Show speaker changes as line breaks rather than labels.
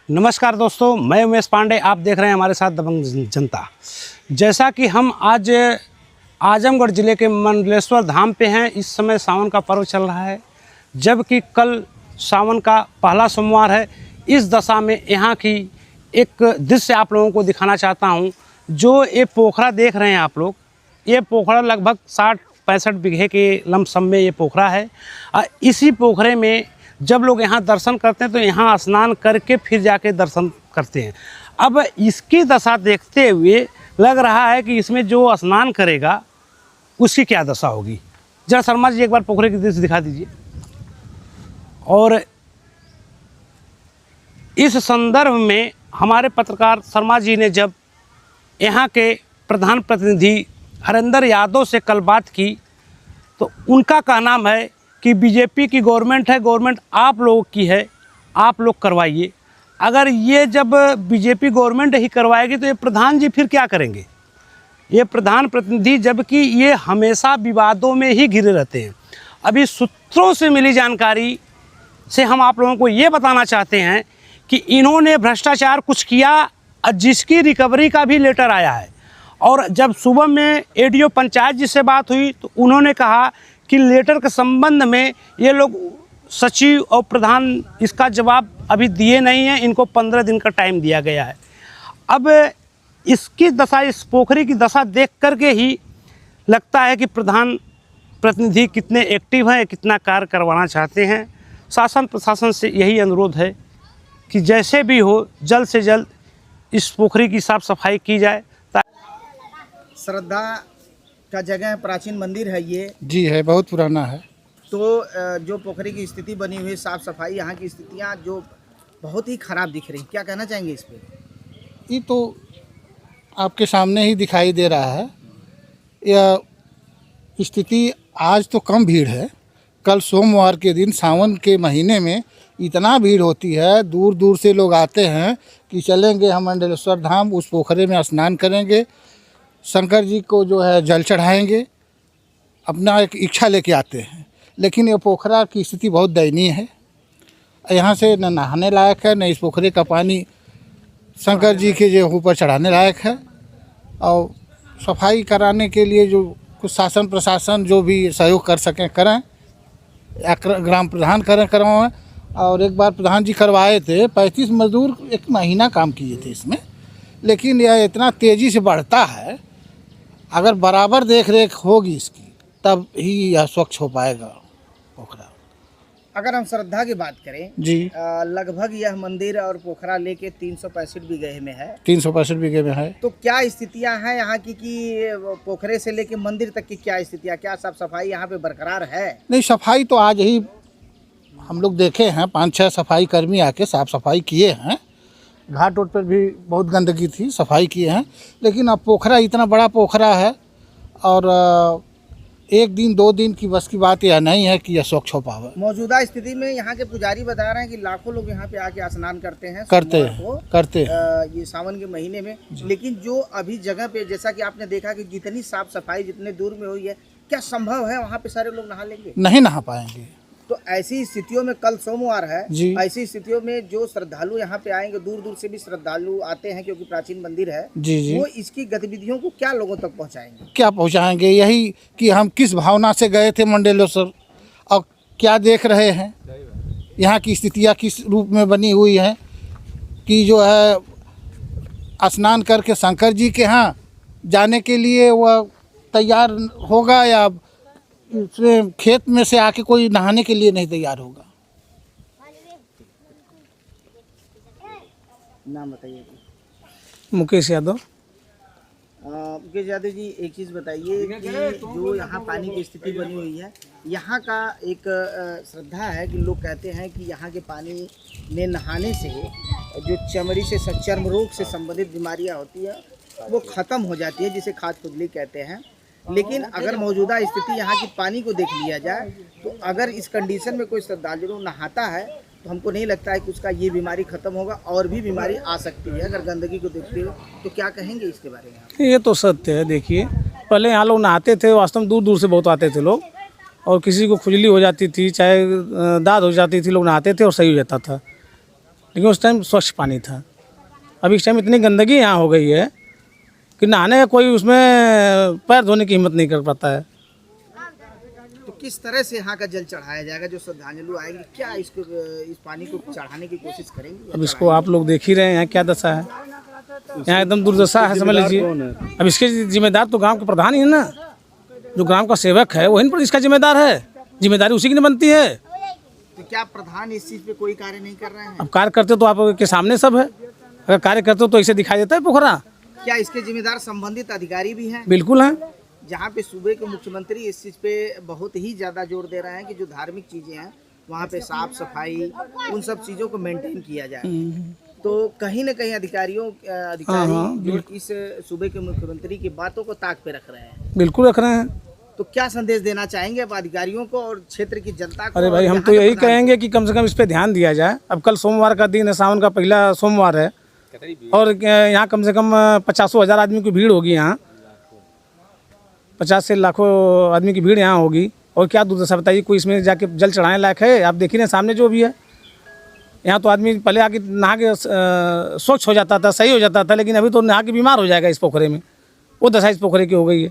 नमस्कार दोस्तों, मैं उमेश पांडे। आप देख रहे हैं हमारे साथ दबंग जनता। जैसा कि हम आज आजमगढ़ ज़िले के मंडलेश्वर धाम पे हैं। इस समय सावन का पर्व चल रहा है, जबकि कल सावन का पहला सोमवार है। इस दशा में यहाँ की एक दृश्य आप लोगों को दिखाना चाहता हूँ। जो ये पोखरा देख रहे हैं आप लोग, ये पोखरा लगभग 60-65 बीघे के लमसम में ये पोखरा है। इसी पोखरे में जब लोग यहाँ दर्शन करते हैं तो यहाँ स्नान करके फिर जाके दर्शन करते हैं। अब इसकी दशा देखते हुए लग रहा है कि इसमें जो स्नान करेगा उसकी क्या दशा होगी। जरा शर्मा जी एक बार पोखरे की दृश्य दिखा दीजिए। और इस संदर्भ में हमारे पत्रकार शर्मा जी ने जब यहाँ के प्रधान प्रतिनिधि हरेंद्र यादव से कल बात की तो उनका कहना है कि बीजेपी की गवर्नमेंट है, गवर्नमेंट आप लोगों की है, आप लोग करवाइए। अगर ये जब बीजेपी गवर्नमेंट ही करवाएगी तो ये प्रधान जी फिर क्या करेंगे, ये प्रधान प्रतिनिधि, जबकि ये हमेशा विवादों में ही घिरे रहते हैं। अभी सूत्रों से मिली जानकारी से हम आप लोगों को ये बताना चाहते हैं कि इन्होंने भ्रष्टाचार कुछ किया, जिसकी रिकवरी का भी लेटर आया है। और जब सुबह में एडीओ पंचायत जी से बात हुई तो उन्होंने कहा कि लेटर के संबंध में ये लोग सचिव और प्रधान इसका जवाब अभी दिए नहीं हैं, इनको 15 दिन का टाइम दिया गया है। अब इसकी दशा, इस पोखरी की दशा देख करके ही लगता है कि प्रधान प्रतिनिधि कितने एक्टिव हैं, कितना कार्य करवाना चाहते हैं। शासन प्रशासन से यही अनुरोध है कि जैसे भी हो जल्द से जल्द इस पोखरी की साफ़ सफाई की जाए।
श्रद्धा का जगह है, प्राचीन मंदिर है ये
जी है, बहुत पुराना है।
तो जो पोखरी की स्थिति बनी हुई, साफ सफाई, यहाँ की स्थितियाँ जो बहुत ही खराब दिख रही, क्या कहना चाहेंगे इस पे?
ये तो आपके सामने ही दिखाई दे रहा है। यह स्थिति आज तो कम भीड़ है, कल सोमवार के दिन सावन के महीने में इतना भीड़ होती है, दूर दूर से लोग आते हैं कि चलेंगे हम मंडलेश्वर धाम, उस पोखरे में स्नान करेंगे, शंकर जी को जो है जल चढ़ाएंगे, अपना एक इच्छा लेके आते हैं। लेकिन ये पोखरा की स्थिति बहुत दयनीय है। यहाँ से न नहाने लायक है, न इस पोखरे का पानी शंकर जी के जो ऊपर चढ़ाने लायक है। और सफाई कराने के लिए जो कुछ शासन प्रशासन जो भी सहयोग कर सकें करें, या ग्राम प्रधान करवाएं। और एक बार प्रधान जी करवाए थे, 35 मजदूर एक महीना काम किए थे इसमें। लेकिन यह इतना तेज़ी से बढ़ता है, अगर बराबर देख रेख होगी इसकी तब ही यह स्वच्छ हो पाएगा पोखरा।
अगर हम श्रद्धा की बात करें
जी,
लगभग यह मंदिर और पोखरा लेके 365 बीघे में है।
365 बीघे में है।
तो क्या स्थितियां हैं यहाँ की कि पोखरे से लेके मंदिर तक की क्या स्थितियां, क्या साफ सफाई यहाँ पे बरकरार है?
नहीं, सफाई तो आज ही हम लोग देखे हैं, 5-6 सफाई कर्मी आके साफ़ सफाई किए हैं। घाट रोड पर भी बहुत गंदगी थी, सफाई किए हैं। लेकिन अब पोखरा इतना बड़ा पोखरा है और 1 दिन 2 दिन की बस की बात यह नहीं है कि यह स्वच्छ हो पावे।
मौजूदा स्थिति में यहाँ के पुजारी बता रहे हैं कि लाखों लोग यहाँ पे आके स्नान करते हैं,
करते
ये सावन के महीने में। लेकिन जो अभी जगह पे, जैसा कि आपने देखा कि जितनी साफ सफाई जितने दूर में हुई है, क्या संभव है वहाँ पे सारे लोग नहा लेंगे?
नहीं नहा पाएंगे।
तो ऐसी स्थितियों में, कल सोमवार है
जी,
ऐसी स्थितियों में जो श्रद्धालु यहाँ पे आएंगे, दूर दूर से भी श्रद्धालु आते हैं क्योंकि प्राचीन मंदिर है
जी,
वो इसकी गतिविधियों को क्या लोगों तक पहुँचाएंगे?
क्या पहुंचाएंगे? यही कि हम किस भावना से गए थे मंडलेश्वर और क्या देख रहे हैं, यहाँ की स्थितियाँ किस रूप में बनी हुई हैं कि जो है स्नान करके शंकर जी के यहाँ जाने के लिए वह तैयार होगा या उसमें खेत में से आके कोई नहाने के लिए नहीं तैयार होगा।
नाम बताइए।
मुकेश यादव।
मुकेश यादव जी, एक चीज़ बताइए कि जो यहाँ पानी की स्थिति बनी हुई है, यहाँ का एक श्रद्धा है कि लोग कहते हैं कि यहाँ के पानी में नहाने से जो चमड़ी से, चर्म रोग से संबंधित बीमारियाँ होती है वो ख़त्म हो जाती है, जिसे खाद खुजली कहते हैं। लेकिन अगर मौजूदा स्थिति यहाँ की पानी को देख लिया जाए तो अगर इस कंडीशन में कोई श्रद्धालु नहाता है तो हमको नहीं लगता है कि उसका ये बीमारी ख़त्म होगा, और भी बीमारी आ सकती है अगर गंदगी को देखते हो। तो क्या कहेंगे इसके बारे में?
ये तो सत्य है। देखिए, पहले यहाँ लोग नहाते थे, वास्तव में दूर दूर से बहुत आते थे लोग, और किसी को खुजली हो जाती थी, चाहे दाद हो जाती थी, लोग नहाते थे और सही हो जाता था। लेकिन उस टाइम स्वच्छ पानी था। अभी इस टाइम इतनी गंदगी यहाँ हो गई है कि नहाने का कोई उसमें पैर धोने की हिम्मत नहीं कर पाता है।
तो किस तरह से यहाँ का जल चढ़ाया जाएगा? जो श्रद्धांजलि आएंगे क्या इसको इस पानी को चढ़ाने की कोशिश करेंगे?
अब इसको आप लोग देख ही रहे हैं यहाँ क्या दशा है। यहाँ एकदम दुर्दशा है, समझ लीजिए। अब इसके जिम्मेदार तो गांव के प्रधान ही है ना, जो ग्राम का सेवक है वही पर इसका जिम्मेदार है, जिम्मेदारी उसी की नहीं बनती है।
तो क्या प्रधान इस चीज पे कोई कार्य नहीं कर रहे हैं?
अब कार्य करते तो आपके सामने सब है, अगर कार्य करते तो ऐसे दिखाई देता है पोखरा।
क्या इसके जिम्मेदार संबंधित अधिकारी भी हैं?
बिल्कुल है।
जहाँ पे सूबे के मुख्यमंत्री इस चीज पे बहुत ही ज्यादा जोर दे रहे हैं कि जो धार्मिक चीजें हैं वहाँ पे साफ सफाई उन सब चीजों को मेंटेन किया जाए। तो कहीं न कहीं अधिकारी जो इस सूबे के मुख्यमंत्री की बातों को ताक पे रख रहे हैं।
बिल्कुल रख रहे हैं।
तो क्या संदेश देना चाहेंगे आप अधिकारियों को और क्षेत्र की जनता को?
अरे भाई, हम तो यही कहेंगे कि कम से कम इस पे ध्यान दिया जाए। अब कल सोमवार का दिन है, सावन का पहला सोमवार है और यहाँ कम से कम 50,000 आदमी की भीड़ होगी। यहाँ 50 से लाखों आदमी की भीड़ यहाँ होगी। और क्या दुर्दशा बताइए, कोई इसमें जाके जल चढ़ाने लायक है? आप देख ही रहे सामने जो भी है। यहाँ तो आदमी पहले आके नहा के स्वच्छ हो जाता था, सही हो जाता था, लेकिन अभी तो नहा के बीमार हो जाएगा इस पोखरे में। वो दशा इस पोखरे की हो गई है।